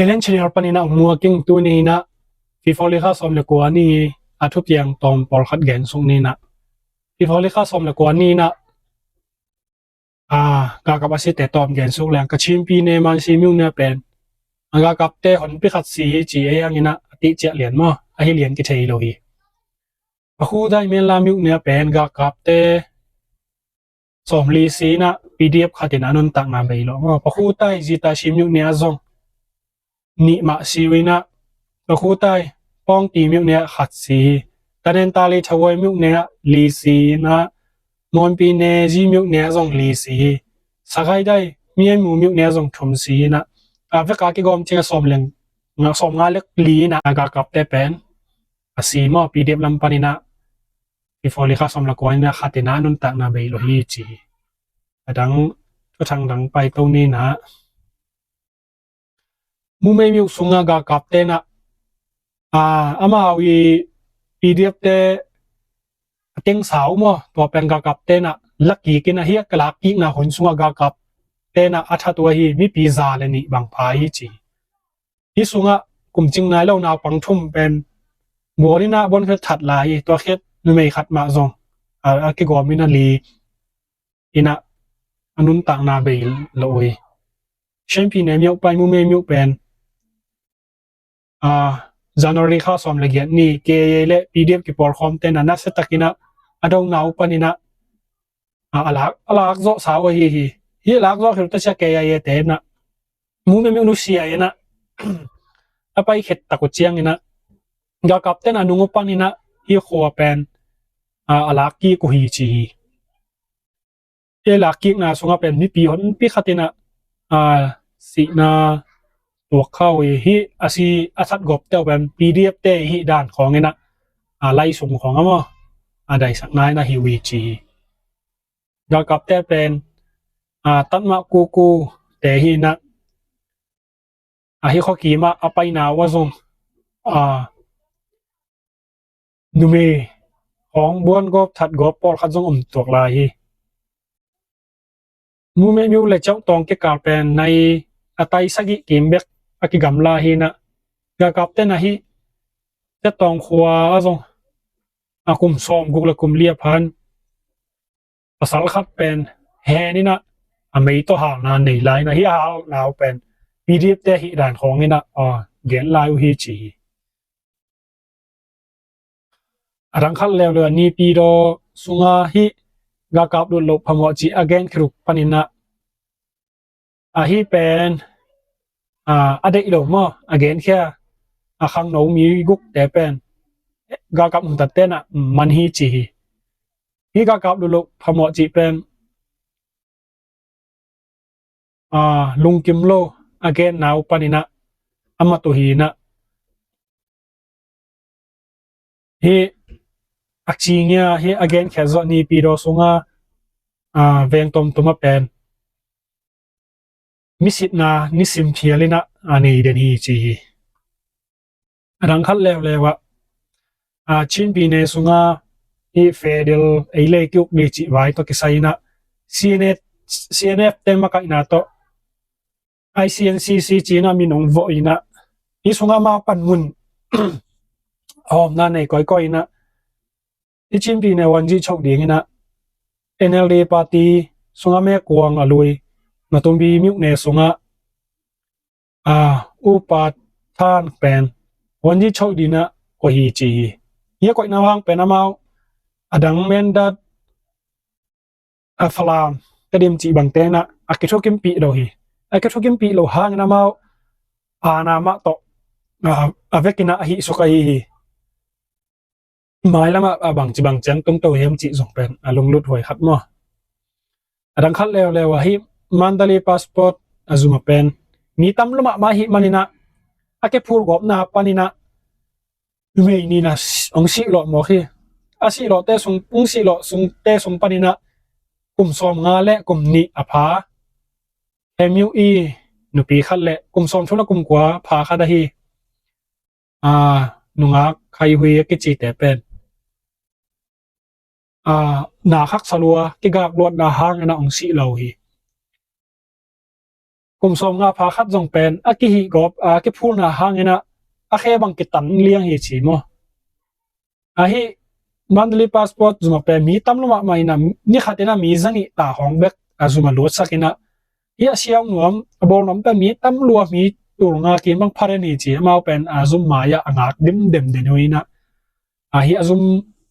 Elen chiniar panina mua king tu ni na fifoli kha som le ko ani athu piang tom por khat gen sung ni na fifoli kha som le ko ani na ga ka basi te tom gen sung lang ka chim pi ne man si myung na pen aga kap te hon pi khat si chi e yang ina ti che lian mo a hi lian ki thei lo hi a khu dai men la myung ne pen ga kap te som li si na pdf khatin anun tak na bei lo mo pa khu tai ji ta sim myung ne azong ni ma si wina pa khu tai pong ti myung ne khat si ta nen ta li thawai myung ne li si na mon pi ne ji myung ne zong li si sagai dai mien mu myung ne zong thum si na ve ka ki gom che som leng nga som nga lek li na ga kap te pen a si mo pdf lam panina ifoli kha som la ko na khatina nun ta na bei lo hi chi adang to thang dang pai to ni na mu me myuk sunga ga kap te na ama wi pdf te teng sao mo to pen ga kap te na lucky kina hi kala ki na hon sunga ga kap te na atha to hi mi pizza le ni bang pha hi chi hi sunga kum ching nai lo na pang thum pen ngori na bon khe that lai to khet nu mei khat ma zong ki go mi na li ina anun tak na be lo oi shen pi ne myok pai mu me myok pen January kha som le gen ni ke le pdf ki por khom te na na se takina adong nau panina alak zo sa wa hi lak zo khil ta cha ke ya ye te na mu me nu sia ye na apai khet takut chiang ina ga kap te na nungu panina hi kho pen alak ki ko hi chi e lak ki na sunga pen mi pi hon pi khatina si naตัวเข้าฮิอาซีอาสัดกบเต้าเป็น PDF เต้ฮิด่านของเงี้ยนะไล่ส่งของอ่ะมั้งได้สักนายนะฮิวีจียอกับเต้เป็นตัดมากูแต่ฮินะฮิข้อกี่มาเอาไปนาว่าส่งนูเมของบ้วนกบถัดกบปอลขัดส่งตัวลายมูเมมิวเลยเจ้าตองเกี่ยวกับเป็นในอัตยสักิเกมเบกอากิกำลาฮินะยอกับเต้นะฮิจะตองขวาส่งคุมซ้อมกุกละคุมเลียพันภาษาขัดเป็นแฮนี่นะไม่ต้องหานาในไลน์นะฮิหาหนาวเป็นพีดีเอฟแต่ฮิด่านของนี่นะเขียนลายฮิจีรังคัดแล้วเดือนนี้ปีโดสุงาฮิกากับดุลลบพมอจีอเกนครุปปนินะฮิเป็นเด็กหลงมั้งอเกนแค่ข้างโน้มีกุกแต่เป็นกากับมุนตัดเต้นมันฮิจีฮิกากับดุลลบพมอจีเป็นลุงกิมโลอเกนนาวปนินะอามาตุฮีนะฮิอักจีเนียฮิอเกนแค่จอนี่ปีโดสุงาเวงตมตุมาเป็นมิสิตนานิสิมเทียลินะอันนี้เดนฮีจีรังคัดแล้วเลยว่าชินปีเนสุงาฮิเฟเดลไอเล็กยุกดีจีไว้ตัวกิไซนะ CNF เต็มมากันนะตัว ICNCC จีน่ามีหนองโวอินะฮิสุงามาปันมุนนั่นเองก้อยๆนะที่ชินปีในวันที่โชคดีนะ NLD ปาร์ตี้สุงาแม่กวางอลุยมาตุมบีมิวเนสุงาอุปาทานเป็นวันที่โชคดีนะก็ฮีจีเฮียก้อยน้ำห้างเป็นน้ำเอาดังเมนดัดฟลามกระดิ่มจีบังเตนะอากิโชกิมปีโดฮีอากิโชกิมปีโลห้างน้ำเอานามาโตเวกินะฮิสุกัยฮีหมายแล้วมาบางจีบางจังต้องตัวเฮมจีส่งเป็นลงลุดหวยครับมั้งดังคัดแล้วว่าฮิมันดาลีพาสปอร์ตซูมาเป็นมีตำลุมาฮิมันนี่นะอาเก็บพูดกบนะปานี่นะไม่นี่นะองสิหลอดหมอฮีสิหลอดแต่ส่งองสิหลอดส่งแต่ส่งปานี่นะกลุ่มซ้อมงานและกลุ่มนี้อภาMUE หนูปีคัดและกลุ่มซ้อมชุนละกลุ่มกว่าพาคัดได้ฮีหนุ่งอาใครหุยกิจิแต่เป็นนาคักสลัวกิกากลวดนาหางนะองสีเหล่าฮี กุมสมงาพาคัดจงเป็นอากิฮิกอบอากิพูนาหางนะอาเคบังกิตันเลี้ยงฮิชิโมอาฮิมันดลีพาสปอร์ตจุมาเป็นมีตำลมาไม่นะนี่ขัดนะมีจังอีตาของเบกอาจุมาลวดสักินะเฮียเชียงหนวมบอลน้ำเป็นมีตำลัวมีตัวงากินบังพาร์นีจีมาเป็นอาจุมมายาอังอาดิมเดมเดนวินะอาฮิอาจุม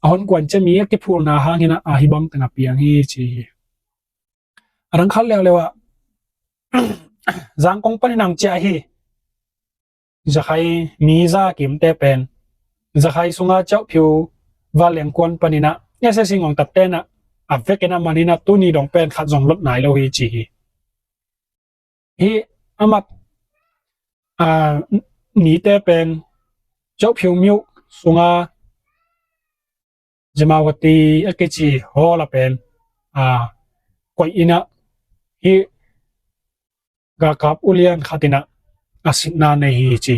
อาหอนกวนจะมีอากิพูนาหางนะอาฮิบังตั้งปียงฮิจีรังคันเลวเลวะจังกงปนินังเจ้าฮีจะใครมีซากิมเตเป็นจะใครสุงาเจ้าผิววาเลงกวนปนินะเนี่ยเสียสิ่งของตัดเต้นนะอับเฟกินะมันนี่นะตัวนี้ดองเป็นขัดจงลดไหนเราฮีจีฮีอามัดหนีเตเป็นเจ้าผิวมิวสุงาจะมาวตีเอกิจีฮอละเป็นกวยอินะฮีกากับอุเลียนขัดินะอาสินาในฮีจี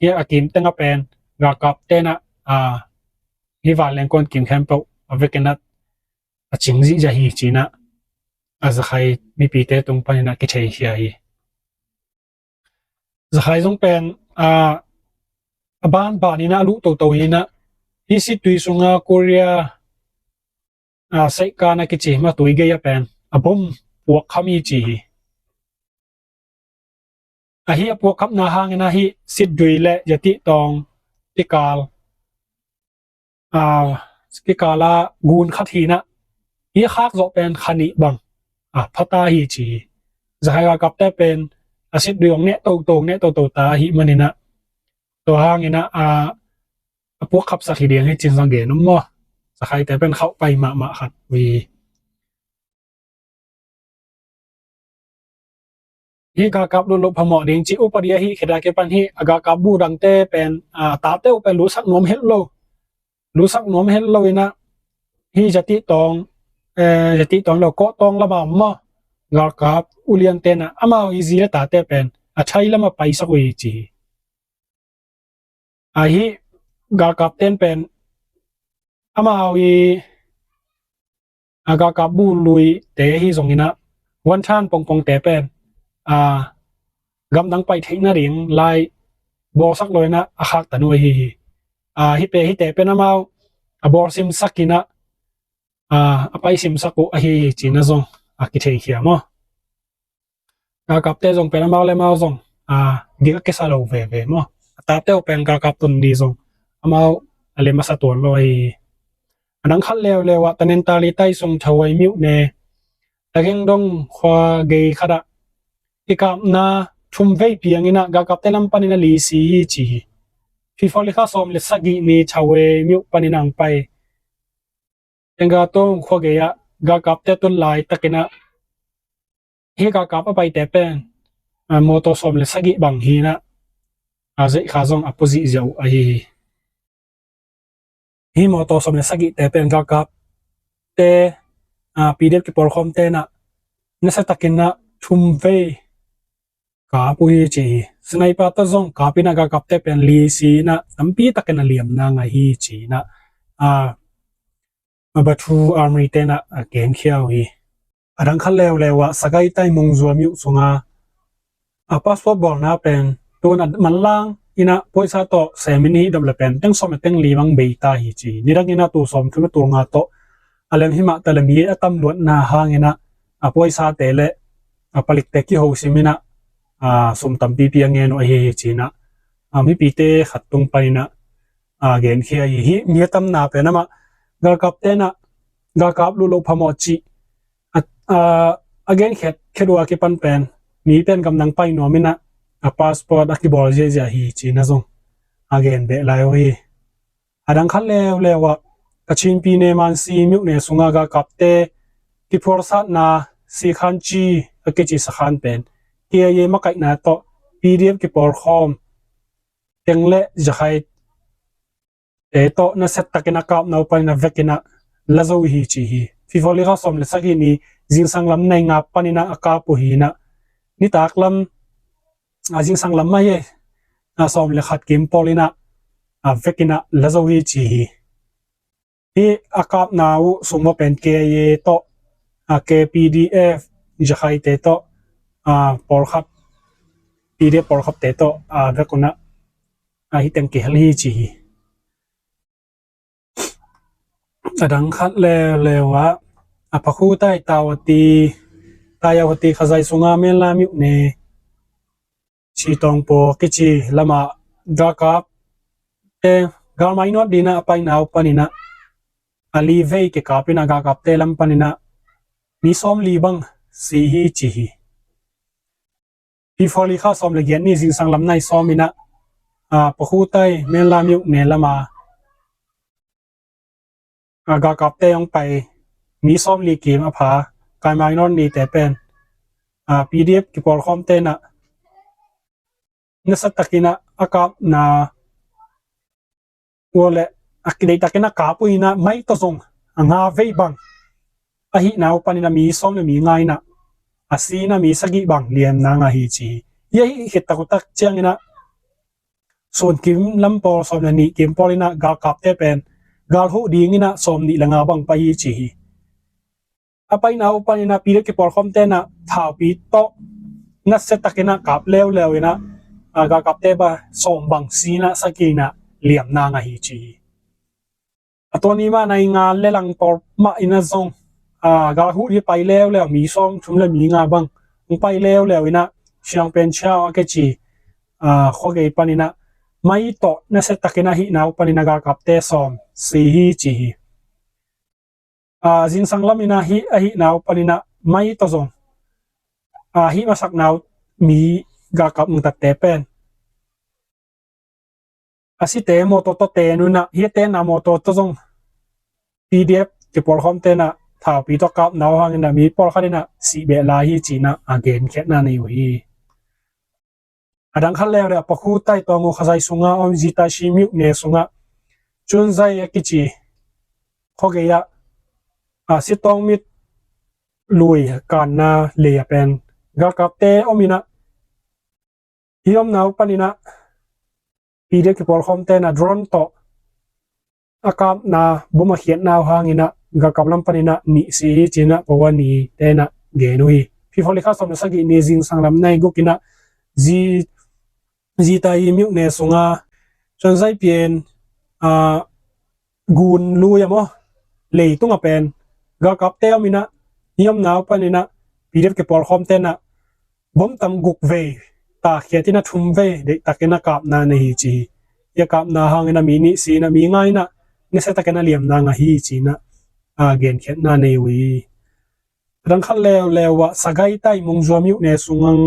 ฮีอากิมเตงเป็นกากับเตนะฮีวาเลงกวนกิมแคมเปออับเฟกินะจิงซีจะฮีจีนะอาจะใครมีปีเตตรงปนินะกิเทฮีฮีจะใครต้องเป็นบ้านบ้านนี่นะลูกโตโตนี่นะที่สิตุยสุงาโคเรียเซกานะกิจิมาตุยเกียเป็นบุมพวกขมีจีฮีพวกขับนาหางนะฮีสิดุยเละยติตองติกาลติกาลากูนขัดฮีนะฮีคักจะเป็นขณิบังพัตตาฮีจีจะให้กับแต่เป็นสิดุยของเนี่ยโตเนี่ยโตตาฮีมันนี่นะตัวหางนี่นะพวกขับสักทีเดียงให้จินสังเกตน้ำมั่วจะให้แต่เป็นเข้าไปมาขัดวีฮีกากับลุลพมอดิงจิอุปเดียฮีเขดาเกปันฮีอากากับบูดังเตเป็นตาเตอุเป็นรู้สักนวมเฮลโลรู้สักนวมเฮลโลนะฮีจะติตองจะติตองเราก็ตองละบามอกากับอุเลียนเตนะอามาอีซีเลตาเตเป็นใช้ละมาไปสักวีจีฮีกากับเตนเป็นอามาอีกากับบูลุยเตฮีส่งนะวันชานปงเตเป็นกำลังไปทิ้งนาดิงไล่บอสักเลยนะคักตันวยฮิเปฮิเตเป็นอามาบอซิมสักินะไปซิมสักุฮีจีน่าซงกิเทียเขียมกากับเตซงเป็นอามาเลยมาซงดีก็เกสาโลเวมตาเตอเป็นกากับตุนดีซงอามาอะไรมาสะตัวลอยอันนั้นขั้นเลวตันเนนตาลิไตซงชาวมิวเนแต่ยังดงควาเกยขดาอีกนาชุมเวปียงนะกากับเตลัมปันินาลีซีจีฟีฟอลิข้าสมเลสกีนีชาวมิวปันินังไปยังกาต้องควาเกยกากับเตตุนไลตะกินะฮีกากับไปเตเป็นมอโตสมเลสกีบังฮีนะอาเซข้าซงอโปซิเซียวฮีมอโตสมเลสกีเตเป็นกากับเตปีเดฟกิปอร์คอมเตนะนั่นสตะกินะชุมเวกาปุยจีสไนเปอร์ตซงกาปินากากับเตเป็นลีซีนะตั้มปีตะกันเลียมนางฮีจีนะมาบัตรูอาร์มีเตนะเกมเขียวฮีรังคันเลวสกายไตมงจวมิวสุงพาสปอร์ตบอลนะเป็นตัวนั้นมันล่างอินะพอยซาโตเซมินีดับเบิลเป็นตั้งสมัยตั้งลีวังเบต้าฮีจีนี่รังอินะตัวสมคือตัวงาโตอะไรหิมะแต่ละมีตำรวจนาหางอินะพอยซาเตเลผลิตเตกิโฮซิมินะสมตัมปีเงินโอเฮจีนะมีปีเตขัดตรงไปนะเกณฑ์เขียฮีมีตำนาเป็นนะมากากับเตนะกากับลุลพมอจีเกณฑ์เขดัวกิปันเป็นมีเป็นกำลังไปหนอมินะพาสปอร์ตกิบอลเจียฮีจีนะซงเกณฑ์เบลายโอเฮดังขั้นเลวกชินปีเนมันซีมิวเนสุงากากับเตกิพอร์สัตนาสีขันจีกิจิสขันเป็นเกียร์มาไกนาโต PDF กิปอร์คอมเต็งเละจะใครโตน่าเซตตะกินักกับนาไปนาเวกินะลาโซฮีจีฮีฟีฟอลิข้าสมเลสักนี้จิงสังลำในงับปนินะอากาปุฮีนะนี่ตากลำจิงสังลำไม่สมเลขัดกิมปอลินะเวกินะลาโซฮีจีฮีที่อากาศนาวสมมติเป็นเกียร์โตKPDFจะใครเตโตปอลครับ PDF por khop te to vekuna hitem ke hali chi adang khat lewa apakhu tai tayawati khazai sunga men la mi ne chi tong po kichi lama drakap te gal mai not dina pai nau panina ali vei ke kapina ga kap te lam panina mi som li bang si hi chi hi before kha som le gen ni jing sang lam nai somina pakhu tai men la mi ne lama ga kap te yong pai mi som li kim a pha kai mai non ni te pen PDF ki por khom te na nasa takina akap na wole akidei takina kapu ina mai to song anga vei bang ahi nau panina mi som le mi ngai na asina mi sagi bang liam na nga hi chi ye hit takutak chiang ina son kim lam por som na ni kim polina ga kap te pen gal hu ding ina som ni langa bang pa hi chi apai nau panina pire ki por khom te na thau pi to na se takina kap lew ina ga kap te ba som bang sina sakina liam na nga hi chi atoni ma nai nga le lang por ma ina zong ga hu ri pai lew mi som thum le mi nga bang ung pai lew ina siang pen chao ke chi kho ge panina mai to na se takina hi nau panina ga kap te som si hi chi jin sang lam ina hi nau panina mai to zong hi masak nau mi ga kap ng tat te pen asite mo to te nu na hi te na mo to zong PDF ke por khom te na thao pi to kap nau hang na mi por khanina si be la hi chi na again khet na nei wi adang khal le pakhu tai to ngo khazai sunga om jita shi mi ne sunga chun zai akichi khoge ya si tong mit lui kan na le pen ga kap te omina hiom nau panina PDF ke por khom te na drone to akap na buma khiat naw hangina ga kaplam panina ni si china powani te na genui fi pholi kha som sagi ni jing sanglam nai gokina ji tai mi ne sunga chon zai pien gun lu yamo le tunga pen ga kap te amina hiom naw panina PDF ke por khom te na bom tam guk ve ta khiatina thum ve de takena kap na nei chi ya kap na hangina mi ni si na mi ngai na nese takena liam na nga hi china gen khet na nei wi rang khal lewa sagai tai mongzo mi ne sungang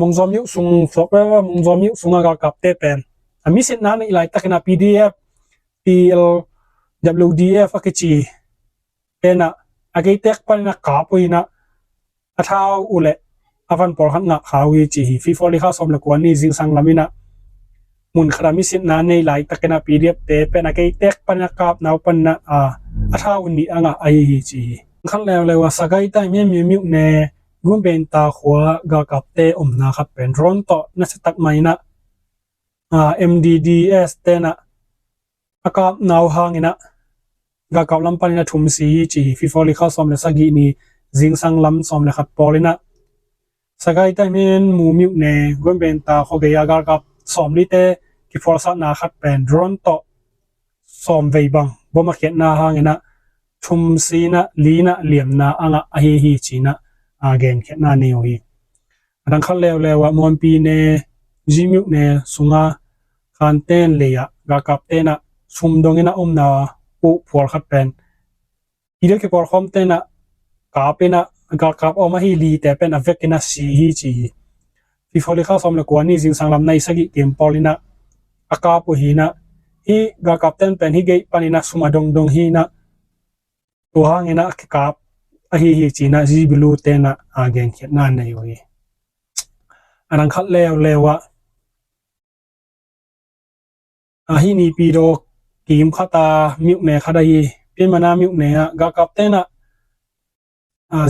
mongzo mi sung software mongzo mi sunga ga kap te pen ami sit na nei lai takena PDF pl wdf akichi pena agai tek panna ka poina athau ule avan por khan nga khawi chi fi foli kha som la kwani jing sang lamina mun khrami sin na nei lai takena PDF te pena kai tek pana kap naw panna athau ni anga ai hi chi khan lewa sagai tai mi ne gumben ta khwa ga kap te na khat pen ron to na setak maina MDDS te na akap naw hangina ga kap lam panina thum si chi fi foli kha som le sagi ni jing sang lam som le khat polina sagai tai mu mi ne gumben ta kho ge ya ga kap som li te ki forsa na khat pen drone to som vei bang boma khet na hangena thum sina lina liam na anga hi china again khet na ne oi adang khal lewa mon pi ne jimyu ne sunga khan ten le ya ga kap te na sum dongena na pu phor khat pen ide ke por khom te na ka pe na ga kap oma hi li te pen avekina si hi chi fi foli kha som le kwani jing sang lam nai sagi kem polina aka po hina hi ga captain pen hi gei panina suma dong hi na to hangena kap hi china ji bilu te na again khet na nei oi anang khat lewa hi ni pi do kim khata mi ne khada hi pe mana mi ne ga captain na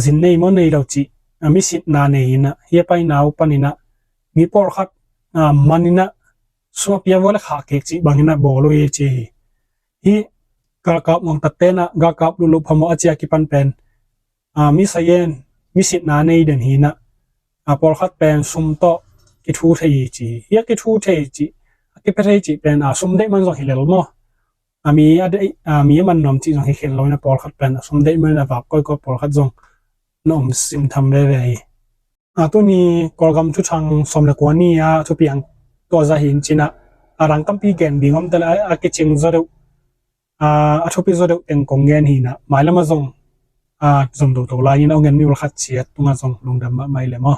jin nei mo nei lo chi mi sit na nei na hi pai nau panina mi por khat manina so pia wala kha ke chi bangina bolo ye chi hi ga kap mong tatena ga kap lu phamo achia ki pan pen mi sayen mi sit na nei den hi na ปอลคัดเป็นซุ่มโตกิทูเทจีเฮียกิทูเทจีกิเพเทจีเป็นซุ่มได้มันส่งหิเลลมั้งมีมีมันนอมจีส่งหิเลลนะปอลคัดเป็นซุ่มได้มันแบบก็ปอลคัดส่งนอมซิมทำได้เลยตัวนี้กอลกำชุดช่างสมเด็จกว่านี้ทุกอย่างตัวจะเห็นจีน่ะรังกัมปีเกนดิ้งอมแต่ละกิจิงจะดูทุกปีจะดูเป็นกงเงินหินะหมายละมาส่งส่งตัวลายนี่เอาเงินมีราคาเฉียดตรงนั้นส่งลงดำไม่เลยมั้ง